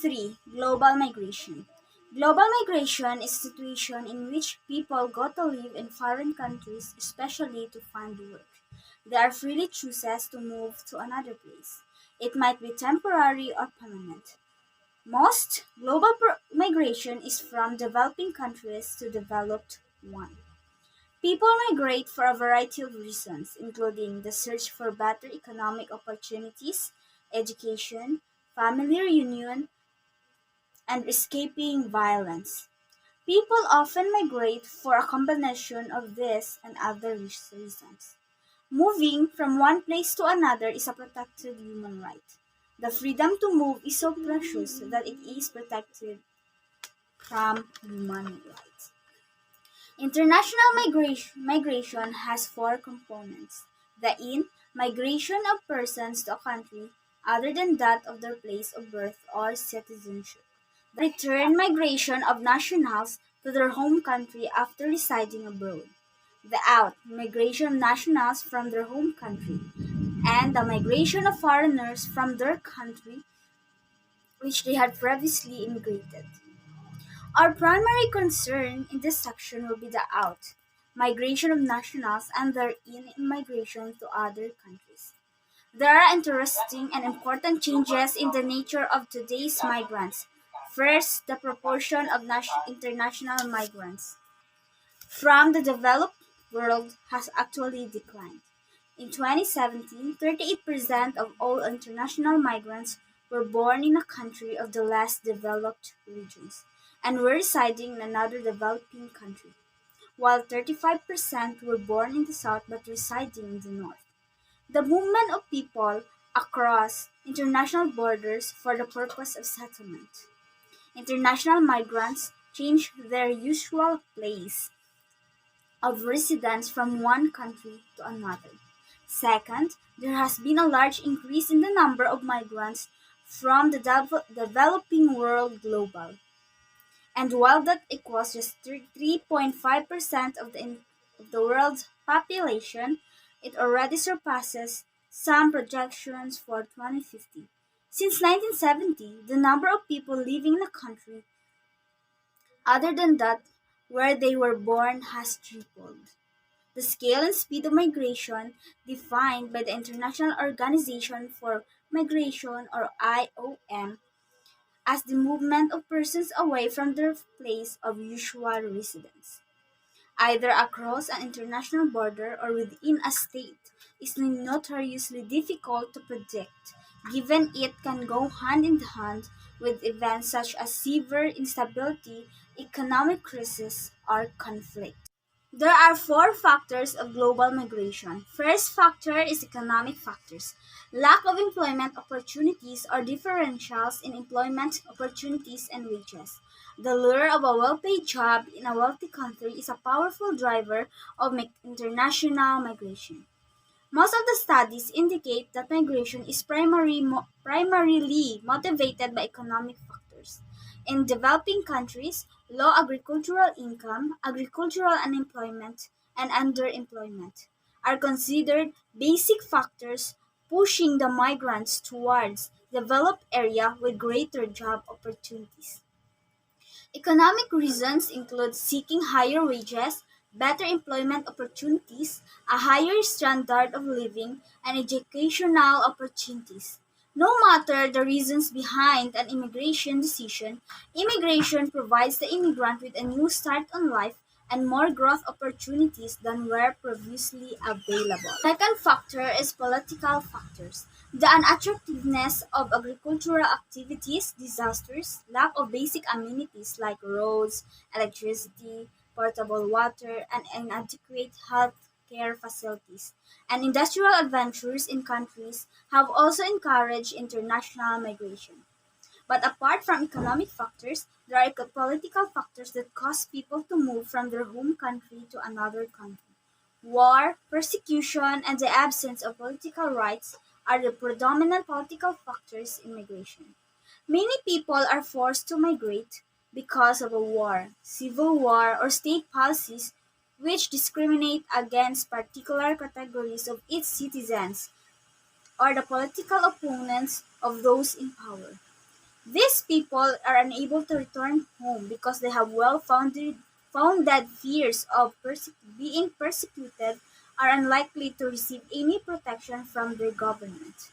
3. Global migration. Global migration is a situation in which people go to live in foreign countries, especially to find work. They are freely chooses to move to another place. It might be temporary or permanent. Most global migration is from developing countries to developed one. People migrate for a variety of reasons, including the search for better economic opportunities, education, family reunion, and escaping violence. People often migrate for a combination of this and other reasons. Moving from one place to another is a protected human right. The freedom to move is so precious that it is protected from human rights. International migration has four components. The in migration of persons to a country other than that of their place of birth or citizenship. The return migration of nationals to their home country after residing abroad. The out migration of nationals from their home country. And the migration of foreigners from their country which they had previously immigrated. Our primary concern in this section will be the out migration of nationals and their in migration to other countries. There are interesting and important changes in the nature of today's migrants. First, the proportion of international migrants from the developed world has actually declined. In 2017, 38% of all international migrants were born in a country of the less developed regions and were residing in another developing country, while 35% were born in the south but residing in the north. The movement of people across international borders for the purpose of settlement. International migrants change their usual place of residence from one country to another. Second, there has been a large increase in the number of migrants from the developing world global. And while that equals just 3.5% of the world's population, it already surpasses some projections for 2050. Since 1970, the number of people living in a country other than that where they were born has tripled. The scale and speed of migration, defined by the International Organization for Migration or IOM, as the movement of persons away from their place of usual residence, either across an international border or within a state, is notoriously difficult to predict, given it can go hand in hand with events such as severe instability, economic crisis, or conflict. There are four factors of global migration. First factor is economic factors. Lack of employment opportunities or differentials in employment opportunities and wages. The lure of a well-paid job in a wealthy country is a powerful driver of international migration. Most of the studies indicate that migration is primarily motivated by economic factors. In developing countries, low agricultural income, agricultural unemployment, and underemployment are considered basic factors pushing the migrants towards developed area with greater job opportunities. Economic reasons include seeking higher wages, better employment opportunities, a higher standard of living, and educational opportunities. No matter the reasons behind an immigration decision, immigration provides the immigrant with a new start on life and more growth opportunities than were previously available. Second factor is political factors. The unattractiveness of agricultural activities, disasters, lack of basic amenities like roads, electricity, portable water, and inadequate health care facilities, and industrial adventures in countries have also encouraged international migration. But apart from economic factors, there are political factors that cause people to move from their home country to another country. War, persecution, and the absence of political rights are the predominant political factors in migration. Many people are forced to migrate because of a war, civil war, or state policies which discriminate against particular categories of its citizens or the political opponents of those in power. These people are unable to return home because they have founded fears of being persecuted, are unlikely to receive any protection from their government.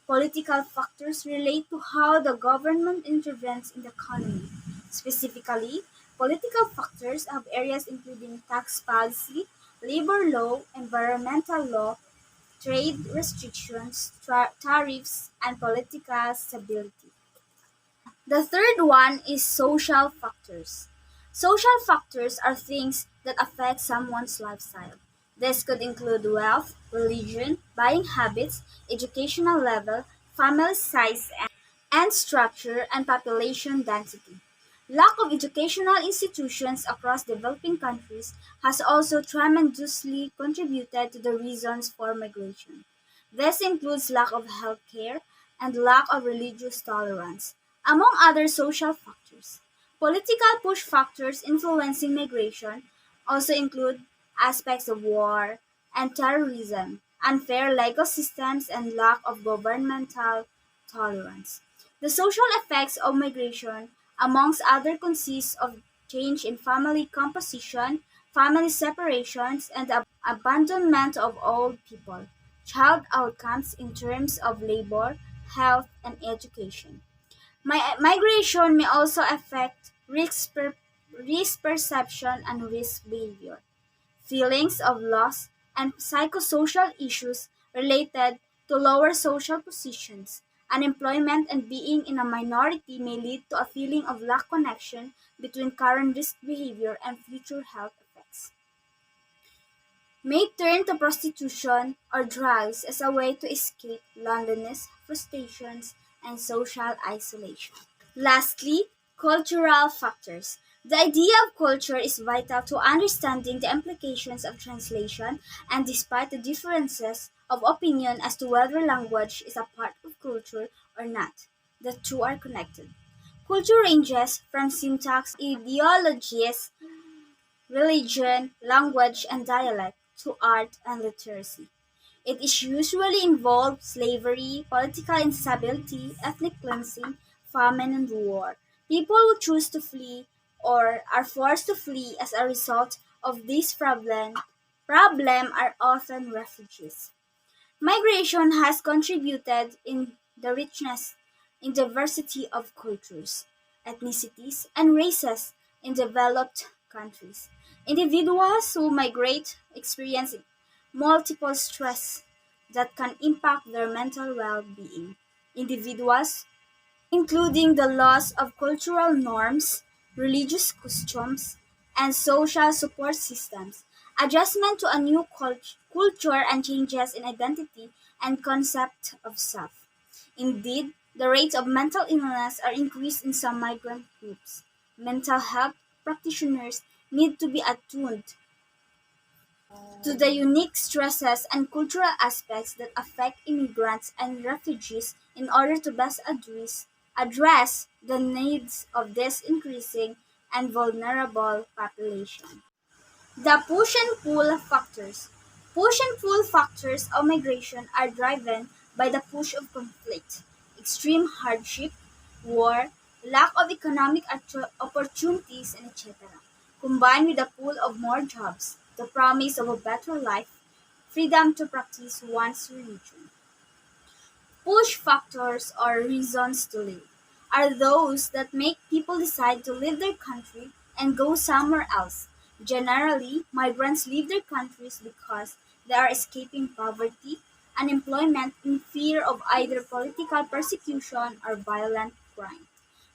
Political factors relate to how the government intervenes in the economy. Specifically, political factors have areas including tax policy, labor law, environmental law, trade restrictions, tariffs, and political stability. The third one is social factors. Social factors are things that affect someone's lifestyle. This could include wealth, religion, buying habits, educational level, family size and structure, and population density. Lack of educational institutions across developing countries has also tremendously contributed to the reasons for migration. This includes lack of health care and lack of religious tolerance, among other social factors. Political push factors influencing migration also include aspects of war and terrorism, unfair legal systems, and lack of governmental tolerance. The social effects of migration, amongst other, consist of change in family composition, family separations, and the abandonment of old people, child outcomes in terms of labor, health, and education. Migration may also affect risk perception and risk behavior. Feelings of loss, and psychosocial issues related to lower social positions, unemployment, and being in a minority may lead to a feeling of lack connection between current risk behavior and future health effects. May turn to prostitution or drugs as a way to escape loneliness, frustrations, and social isolation. Lastly, cultural factors. The idea of culture is vital to understanding the implications of translation, and despite the differences of opinion as to whether language is a part of culture or not, the two are connected. Culture ranges from syntax, ideologies, religion, language, and dialect to art and literacy. It is usually involved slavery, political instability, ethnic cleansing, famine, and war. People who choose to flee or are forced to flee as a result of this problem are often refugees. Migration has contributed in the richness in diversity of cultures, ethnicities, and races in developed countries. Individuals who migrate experience multiple stress that can impact their mental well-being. Individuals including the loss of cultural norms, religious customs, and social support systems, adjustment to a new culture, and changes in identity and concept of self. Indeed, the rates of mental illness are increased in some migrant groups. Mental health practitioners need to be attuned to the unique stresses and cultural aspects that affect immigrants and refugees in order to best address the needs of this increasing and vulnerable population. The push and pull factors. Push and pull factors of migration are driven by the push of conflict, extreme hardship, war, lack of economic opportunities, and etc., combined with the pull of more jobs, the promise of a better life, freedom to practice one's religion. Push factors or reasons to live are those that make people decide to leave their country and go somewhere else. Generally, migrants leave their countries because they are escaping poverty, unemployment, in fear of either political persecution or violent crime.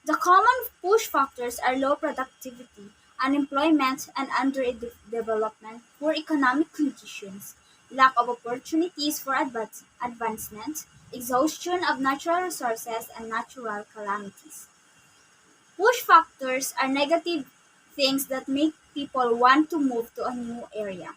The common push factors are low productivity, unemployment and underdevelopment, poor economic conditions, lack of opportunities for advancement, exhaustion of natural resources, and natural calamities. Push factors are negative things that make people want to move to a new area.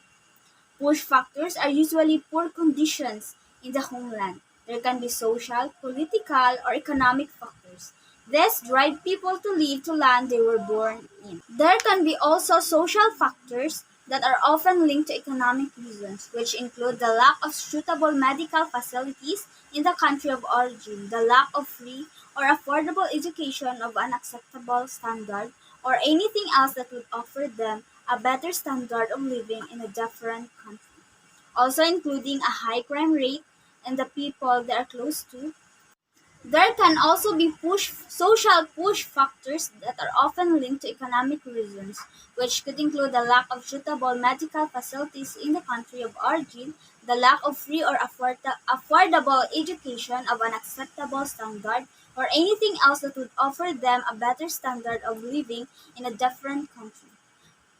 Push factors are usually poor conditions in the homeland. There can be social, political, or economic factors. This drive people to leave the land they were born in. There can be also social factors that are often linked to economic reasons, which include the lack of suitable medical facilities in the country of origin, the lack of free or affordable education of an acceptable standard, or anything else that would offer them a better standard of living in a different country, also including a high crime rate and the people they are close to. There can also be social push factors that are often linked to economic reasons, which could include the lack of suitable medical facilities in the country of origin, the lack of free or affordable education of an acceptable standard, or anything else that would offer them a better standard of living in a different country,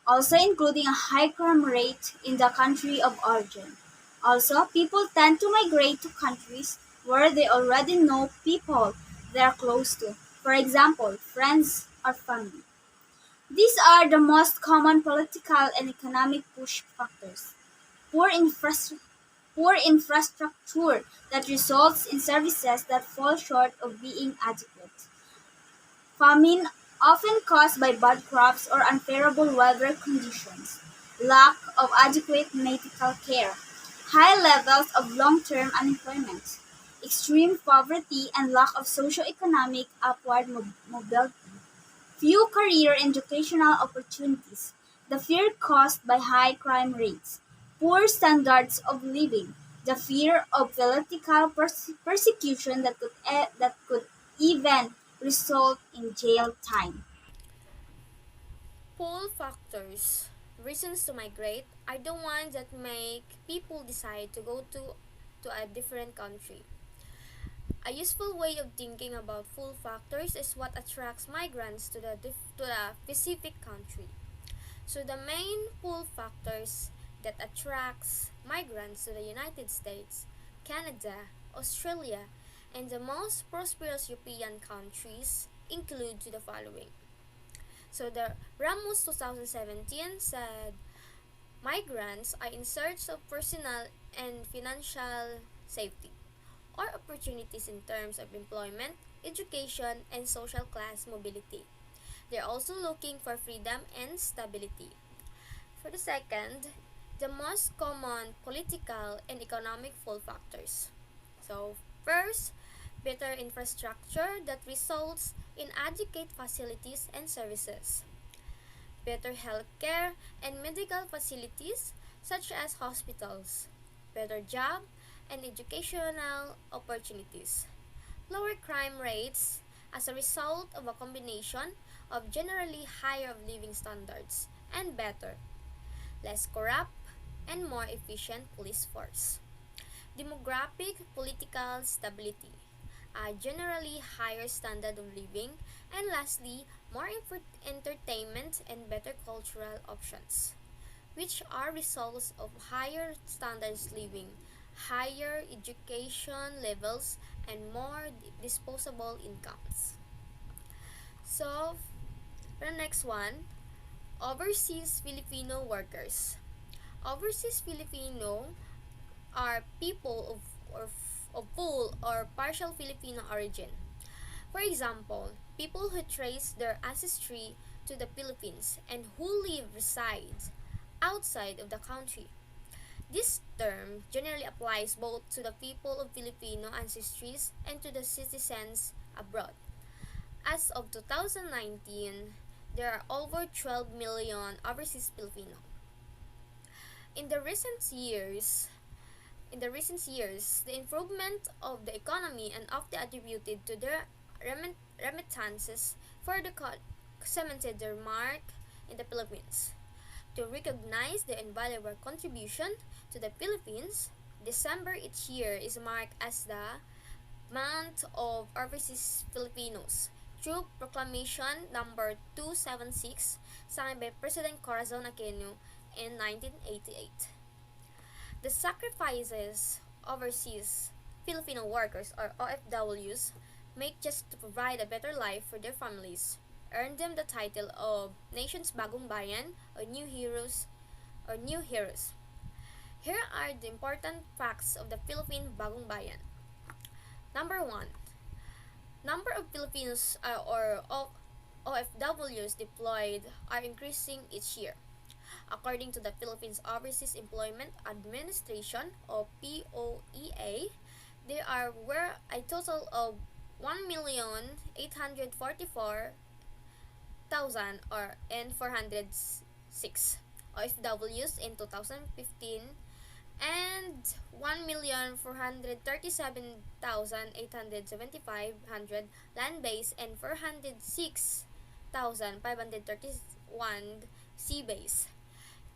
also including a high crime rate in the country of origin. Also, people tend to migrate to countries where they already know people they are close to, for example, friends or family. These are the most common political and economic push factors. Poor, infras- Poor infrastructure that results in services that fall short of being adequate. Famine, often caused by bad crops or unfavorable weather conditions. Lack of adequate medical care. High levels of long-term unemployment. Extreme poverty and lack of socio-economic upward mobility. Few career and educational opportunities. The fear caused by high crime rates. Poor standards of living. The fear of political persecution that could even result in jail time. Pull factors, reasons to migrate, are the ones that make people decide to go to a different country. A useful way of thinking about pull factors is what attracts migrants to a specific country. So the main pull factors that attracts migrants to the United States, Canada, Australia, and the most prosperous European countries include the following. So the Ramos 2017 said migrants are in search of personal and financial safety or opportunities in terms of employment, education, and social class mobility. They're also looking for freedom and stability. For the second, the most common political and economic pull factors. So, first, better infrastructure that results in adequate facilities and services, better healthcare and medical facilities such as hospitals, better job and educational opportunities, lower crime rates as a result of a combination of generally higher living standards and better, less corrupt, and more efficient police force. Demographic political stability, a generally higher standard of living, and lastly, more entertainment and better cultural options, which are results of higher standards living, higher education levels, and more disposable incomes. So, the next one, overseas Filipino workers. Overseas Filipino are people of full or partial Filipino origin. For example, people who trace their ancestry to the Philippines and who reside outside of the country. This term generally applies both to the people of Filipino ancestries and to the citizens abroad. As of 2019, there are over 12 million overseas Filipino. In the recent years, the improvement of the economy and often attributed to their remittances further cemented their mark in the Philippines. To recognize their invaluable contribution to the Philippines, December each year is marked as the Month of Overseas Filipinos through Proclamation Number 276 signed by President Corazon Aquino in 1988. The sacrifices overseas Filipino workers or OFWs make just to provide a better life for their families earned them the title of Nation's Bagong Bayan or New Heroes. Here are the important facts of the Philippine Bagong Bayan. Number 1. Number of Filipinos or OFWs deployed are increasing each year. According to the Philippines Overseas Employment Administration or POEA, there were a total of 1,844,000 or and 406 OFWs in 2015 and 1,437,875 land-based and 406,531 sea-based.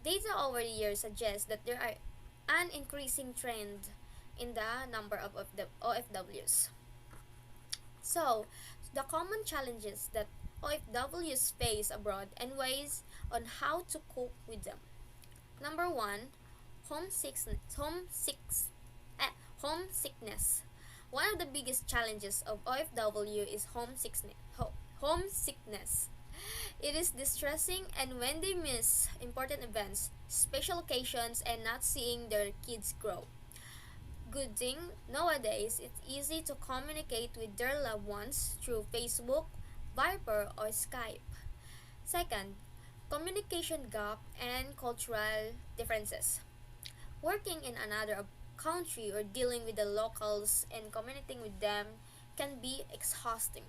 Data over the years suggests that there are an increasing trend in the number of the OFWs. So, the common challenges that OFWs face abroad and ways on how to cope with them. Number one, homesickness. Homesickness. One of the biggest challenges of OFW is homesickness. It is distressing, and when they miss important events, special occasions, and not seeing their kids grow. Good thing, nowadays it's easy to communicate with their loved ones through Facebook, Viber, or Skype. Second, communication gap and cultural differences. Working in another country or dealing with the locals and communicating with them can be exhausting.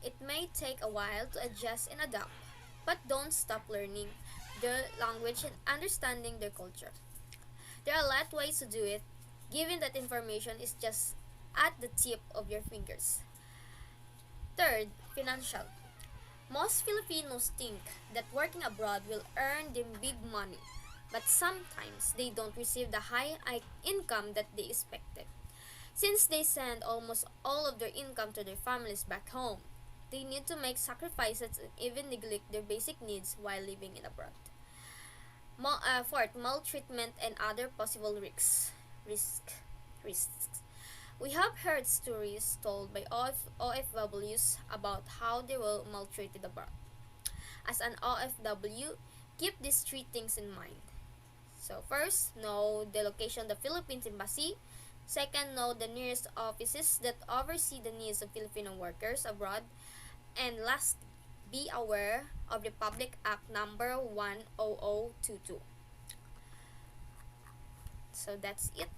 It may take a while to adjust and adapt, but don't stop learning their language and understanding their culture. There are a lot of ways to do it, given that information is just at the tip of your fingers. Third, financial. Most Filipinos think that working abroad will earn them big money, but sometimes they don't receive the high income that they expected. Since they send almost all of their income to their families back home, they need to make sacrifices and even neglect their basic needs while living in abroad. Fourth, maltreatment and other possible risk, risks. We have heard stories told by OFWs about how they were maltreated abroad. As an OFW, keep these three things in mind. So first, know the location of the Philippines Embassy. Second, know the nearest offices that oversee the needs of Filipino workers abroad. And last, be aware of the Public Act number 10022. So that's it.